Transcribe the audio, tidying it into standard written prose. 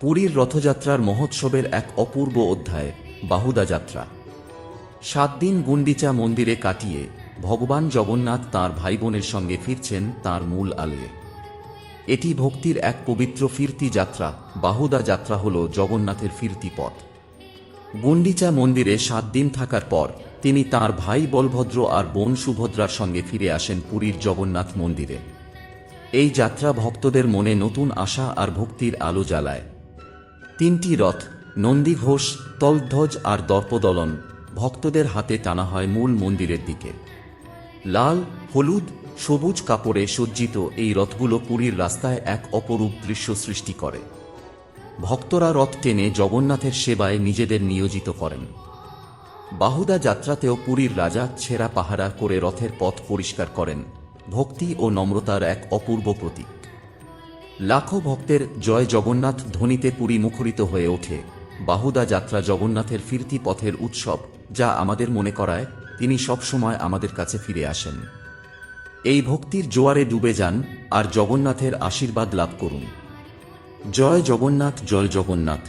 পুরীর রথযাত্রার মহোৎসবের এক অপূর্ব অধ্যায় বাহুদা যাত্রা। 7 দিন গুন্ডিচা মন্দিরে কাটিয়ে ভগবান জগন্নাথ তাঁর ভাইবোনের সঙ্গে ফিরছেন তাঁর মূল আলয়ে। এটি ভক্তির এক পবিত্র ফিরতি যাত্রা। বাহুদা যাত্রা হল জগন্নাথের ফিরতি পথ। গুন্ডিচা মন্দিরে 7 দিন থাকার পর তিনি তাঁর ভাই বলভদ্র আর বোন সুভদ্রার সঙ্গে ফিরে আসেন পুরীর জগন্নাথ মন্দিরে। এই যাত্রা ভক্তদের মনে নতুন আশা আর ভক্তির আলো জ্বালায়। 3টি রথ, নন্দীঘোষ, তলধ্বজ আর দর্পদলন ভক্তদের হাতে টানা হয় মূল মন্দিরের দিকে। লাল, হলুদ, সবুজ কাপড়ে সজ্জিত এই রথগুলো পুরীর রাস্তায় এক অপরূপ দৃশ্য সৃষ্টি করে। ভক্তরা রথ টেনে জগন্নাথের সেবায় নিজেদের নিয়োজিত করেন। বাহুদা যাত্রাতেও পুরীর রাজা ছেঁড়া পাহারা করে রথের পথ পরিষ্কার করেন, ভক্তি ও নম্রতার এক অপূর্ব প্রতীক। লাখো ভক্তের জয় জগন্নাথ ধ্বনিতে পুরী মুখরিত হয়ে ওঠে। বাহুদা যাত্রা জগন্নাথের ফিরতি পথের উৎসব, যা আমাদের মনে করায় তিনি সবসময় আমাদের কাছে ফিরে আসেন। এই ভক্তির জোয়ারে ডুবে যান আর জগন্নাথের আশীর্বাদ লাভ করুন। জয় জগন্নাথ, জয় জগন্নাথ।